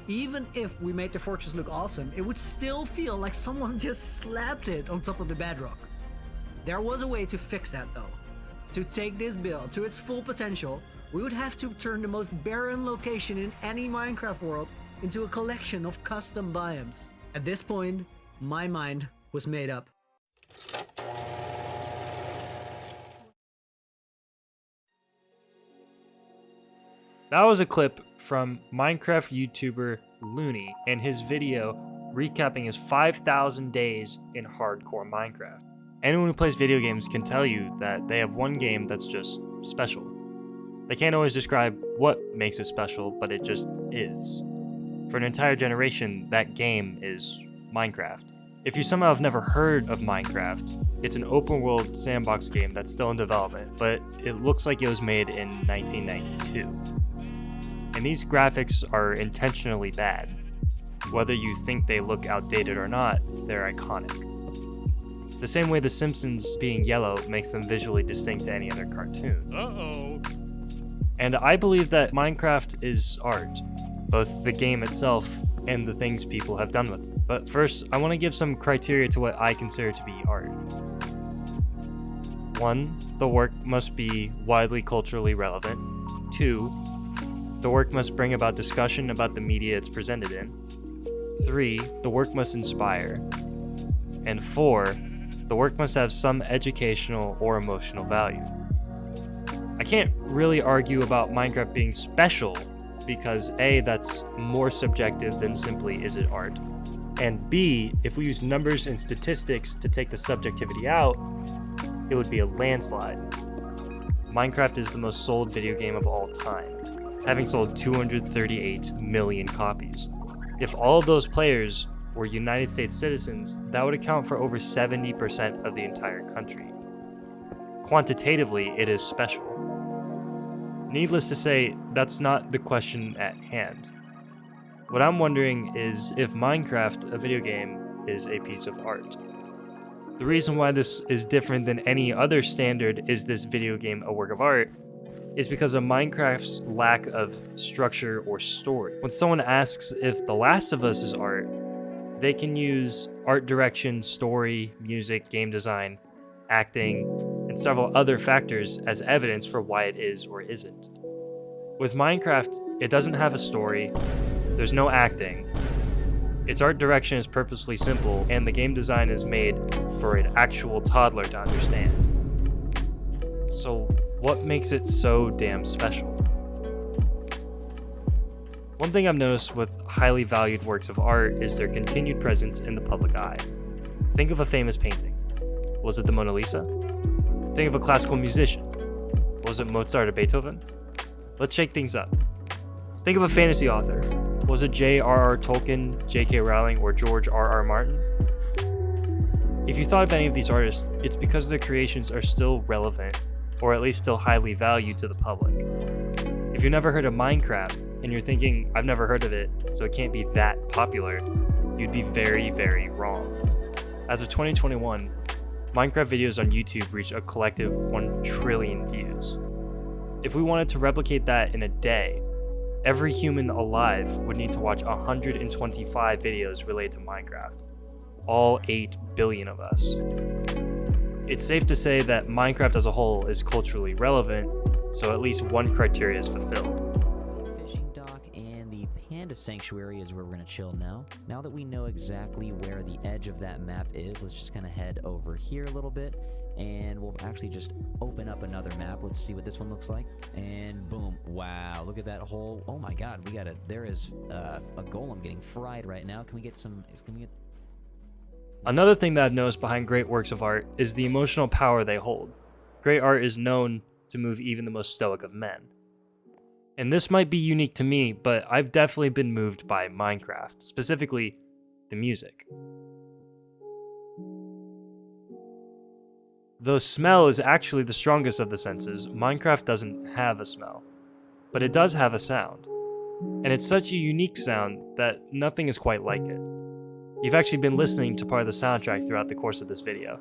Even if we made the fortress look awesome, it would still feel like someone just slapped it on top of the bedrock. There was a way to fix that though. To take this build to its full potential, we would have to turn the most barren location in any Minecraft world into a collection of custom biomes. At this point, my mind was made up. That was a clip from Minecraft YouTuber Looney and his video recapping his 5,000 days in hardcore Minecraft. Anyone who plays video games can tell you that they have one game that's just special. They can't always describe what makes it special, but it just is. For an entire generation, that game is Minecraft. If you somehow have never heard of Minecraft, it's an open world sandbox game that's still in development, but it looks like it was made in 1992. And these graphics are intentionally bad. Whether you think they look outdated or not, they're iconic. The same way The Simpsons being yellow makes them visually distinct to any other cartoon. Uh-oh. And I believe that Minecraft is art, both the game itself and the things people have done with it. But first, I want to give some criteria to what I consider to be art. 1, the work must be widely culturally relevant. 2, the work must bring about discussion about the media it's presented in. 3, the work must inspire. And 4, the work must have some educational or emotional value. I can't really argue about Minecraft being special because A, that's more subjective than simply is it art, and B, if we use numbers and statistics to take the subjectivity out, it would be a landslide. Minecraft is the most sold video game of all time, having sold 238 million copies. If all of those players were United States citizens, that would account for over 70% of the entire country. Quantitatively, it is special. Needless to say, that's not the question at hand. What I'm wondering is if Minecraft, a video game, is a piece of art. The reason why this is different than any other standard is this video game a work of art is because of Minecraft's lack of structure or story. When someone asks if The Last of Us is art, they can use art direction, story, music, game design, acting, and several other factors as evidence for why it is or isn't. With Minecraft, it doesn't have a story, there's no acting, its art direction is purposely simple, and the game design is made for an actual toddler to understand. So what makes it so damn special? One thing I've noticed with highly valued works of art is their continued presence in the public eye. Think of a famous painting. Was it the Mona Lisa? Think of a classical musician. Was it Mozart or Beethoven? Let's shake things up. Think of a fantasy author. Was it J.R.R. Tolkien, J.K. Rowling, or George R.R. Martin? If you thought of any of these artists, it's because their creations are still relevant, or at least still highly valued to the public. If you've never heard of Minecraft, and you're thinking, I've never heard of it, so it can't be that popular, you'd be very, very wrong. As of 2021, Minecraft videos on YouTube reached a collective 1 trillion views. If we wanted to replicate that in a day, every human alive would need to watch 125 videos related to Minecraft. All 8 billion of us. It's safe to say that Minecraft as a whole is culturally relevant, so at least one criteria is fulfilled. Fishing dock and the Panda Sanctuary is where we're gonna chill now. Now that we know exactly where the edge of that map is, let's just kind of head over here a little bit, and we'll actually just open up another map. Let's see what this one looks like. And boom, wow, look at that hole. Oh my god, there is a golem getting fried right now. Can we get Another thing that I've noticed behind great works of art is the emotional power they hold. Great art is known to move even the most stoic of men. And this might be unique to me, but I've definitely been moved by Minecraft, specifically the music. Though smell is actually the strongest of the senses, Minecraft doesn't have a smell, but it does have a sound. And it's such a unique sound that nothing is quite like it. You've actually been listening to part of the soundtrack throughout the course of this video.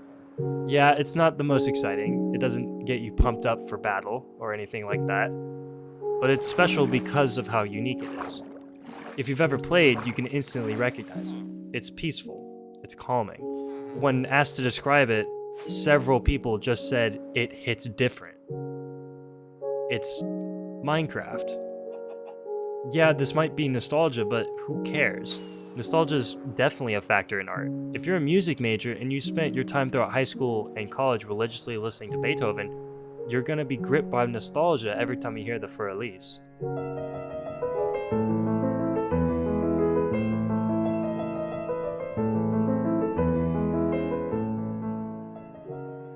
Yeah, it's not the most exciting, it doesn't get you pumped up for battle or anything like that, but it's special because of how unique it is. If you've ever played, you can instantly recognize it. It's peaceful. It's calming. When asked to describe it, several people just said it hits different. It's Minecraft. Yeah, this might be nostalgia, but who cares? Nostalgia is definitely a factor in art. If you're a music major and you spent your time throughout high school and college religiously listening to Beethoven, you're gonna be gripped by nostalgia every time you hear the Für Elise.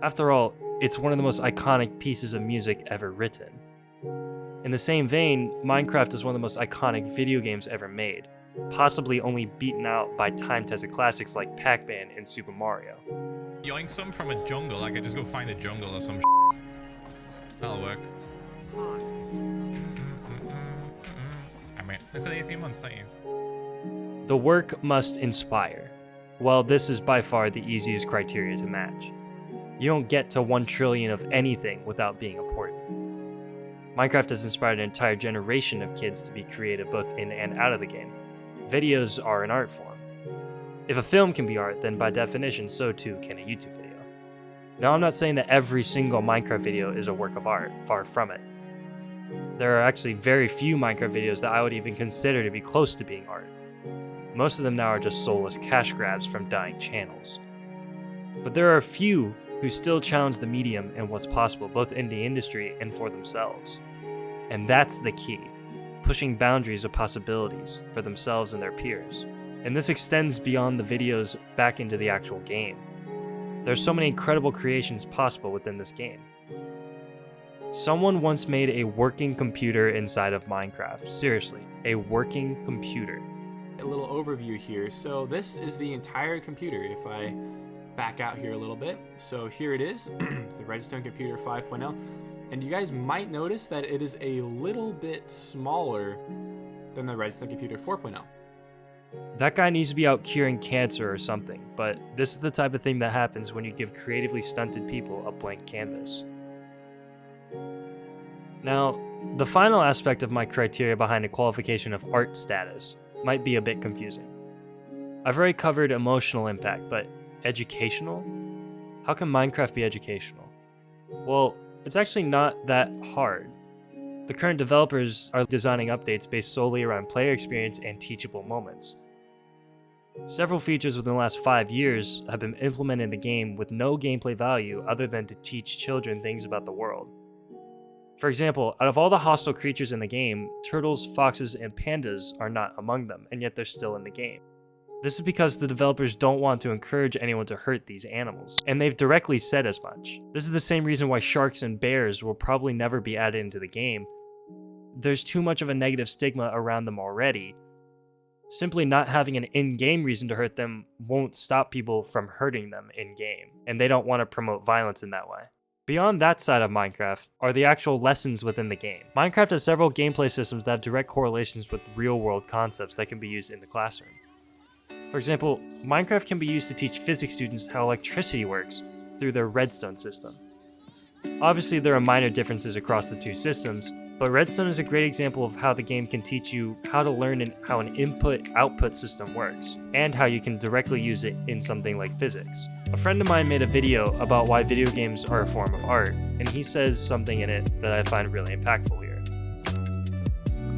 After all, it's one of the most iconic pieces of music ever written. In the same vein, Minecraft is one of the most iconic video games ever made, possibly only beaten out by time-tested classics like Pac-Man and Super Mario. Yoink some from a jungle, I could just go find a jungle or some That'll work. I mean, it's an 18 months, thank you. The work must inspire. Well, this is by far the easiest criteria to match. You don't get to 1 trillion of anything without being important. Minecraft has inspired an entire generation of kids to be creative both in and out of the game. Videos are an art form. If a film can be art, then by definition, so too can a YouTube video. Now, I'm not saying that every single Minecraft video is a work of art, far from it. There are actually very few Minecraft videos that I would even consider to be close to being art. Most of them now are just soulless cash grabs from dying channels. But there are a few who still challenge the medium and what's possible both in the industry and for themselves. And that's the key, pushing boundaries of possibilities for themselves and their peers. And this extends beyond the videos back into the actual game. There's so many incredible creations possible within this game. Someone once made a working computer inside of Minecraft. Seriously, a working computer. A little overview here. So this is the entire computer. If I back out here a little bit. So here it is, the Redstone Computer 5.0. And you guys might notice that it is a little bit smaller than the Redstone Computer 4.0. That guy needs to be out curing cancer or something, but this is the type of thing that happens when you give creatively stunted people a blank canvas. Now, the final aspect of my criteria behind a qualification of art status might be a bit confusing. I've already covered emotional impact, but educational? How can Minecraft be educational? Well, it's actually not that hard. The current developers are designing updates based solely around player experience and teachable moments. Several features within the last 5 years have been implemented in the game with no gameplay value other than to teach children things about the world. For example, out of all the hostile creatures in the game, turtles, foxes, and pandas are not among them, and yet they're still in the game. This is because the developers don't want to encourage anyone to hurt these animals, and they've directly said as much. This is the same reason why sharks and bears will probably never be added into the game. There's too much of a negative stigma around them already. Simply not having an in-game reason to hurt them won't stop people from hurting them in-game, and they don't want to promote violence in that way. Beyond that side of Minecraft are the actual lessons within the game. Minecraft has several gameplay systems that have direct correlations with real-world concepts that can be used in the classroom. For example, Minecraft can be used to teach physics students how electricity works through their redstone system. Obviously, there are minor differences across the two systems, but redstone is a great example of how the game can teach you how to learn how an input-output system works, and how you can directly use it in something like physics. A friend of mine made a video about why video games are a form of art, and he says something in it that I find really impactful here.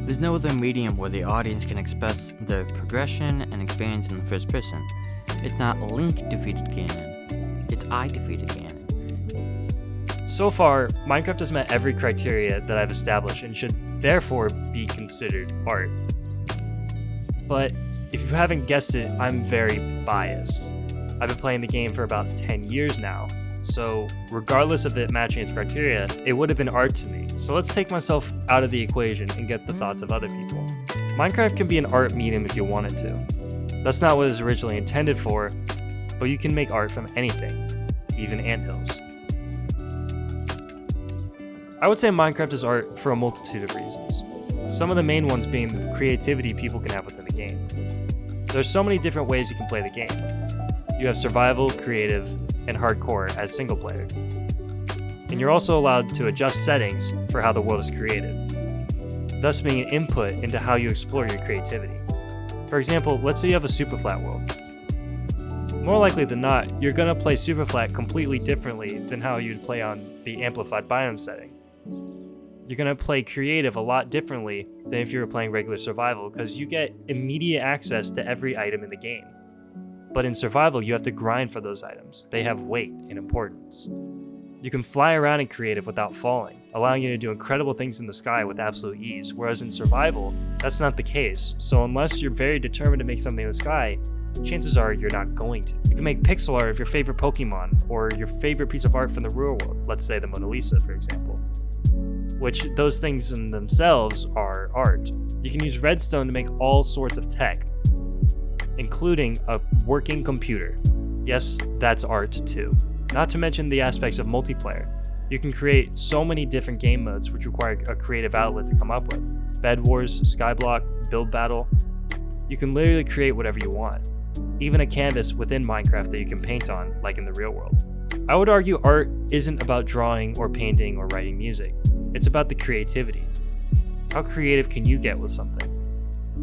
There's no other medium where the audience can express their progression and experience in the first person. It's not Link defeated Ganon, it's I defeated Ganon. So far, Minecraft has met every criteria that I've established and should therefore be considered art. But if you haven't guessed it, I'm very biased. I've been playing the game for about 10 years now, so regardless of it matching its criteria, it would have been art to me. So let's take myself out of the equation and get the thoughts of other people. Minecraft can be an art medium if you want it to. That's not what it was originally intended for, but you can make art from anything, even anthills. I would say Minecraft is art for a multitude of reasons. Some of the main ones being the creativity people can have within the game. There's so many different ways you can play the game. You have survival, creative, and hardcore as single player. And you're also allowed to adjust settings for how the world is created, thus being an input into how you explore your creativity. For example, let's say you have a super flat world. More likely than not, you're gonna play super flat completely differently than how you'd play on the amplified biome setting. You're gonna play creative a lot differently than if you were playing regular survival, because you get immediate access to every item in the game. But in survival, you have to grind for those items. They have weight and importance. You can fly around in creative without falling, allowing you to do incredible things in the sky with absolute ease, whereas in survival, that's not the case. So unless you're very determined to make something in the sky, chances are you're not going to. You can make pixel art of your favorite Pokemon, or your favorite piece of art from the real world, let's say the Mona Lisa, for example. Which those things in themselves are art. You can use redstone to make all sorts of tech, including a working computer. Yes, that's art too. Not to mention the aspects of multiplayer. You can create so many different game modes which require a creative outlet to come up with. Bed Wars, Skyblock, Build Battle. You can literally create whatever you want. Even a canvas within Minecraft that you can paint on, like in the real world. I would argue art isn't about drawing or painting or writing music. It's about the creativity. How creative can you get with something?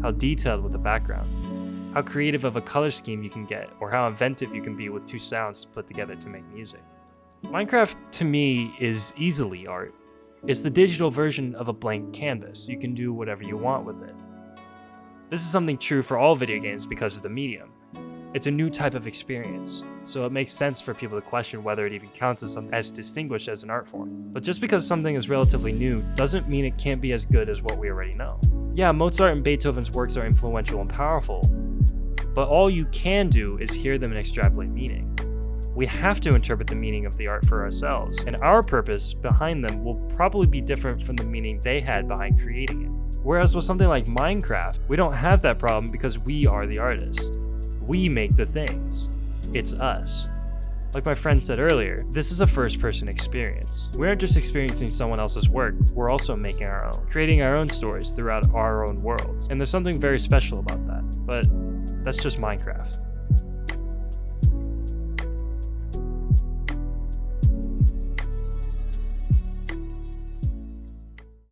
How detailed with the background? How creative of a color scheme you can get, or how inventive you can be with two sounds to put together to make music. Minecraft, to me, is easily art. It's the digital version of a blank canvas. You can do whatever you want with it. This is something true for all video games because of the medium. It's a new type of experience, so it makes sense for people to question whether it even counts as something as distinguished as an art form. But just because something is relatively new doesn't mean it can't be as good as what we already know. Yeah, Mozart and Beethoven's works are influential and powerful, but all you can do is hear them and extrapolate meaning. We have to interpret the meaning of the art for ourselves, and our purpose behind them will probably be different from the meaning they had behind creating it. Whereas with something like Minecraft, we don't have that problem because we are the artist. We make the things. It's us. Like my friend said earlier, this is a first-person experience. We aren't just experiencing someone else's work, we're also making our own, creating our own stories throughout our own worlds. And there's something very special about that, but that's just Minecraft.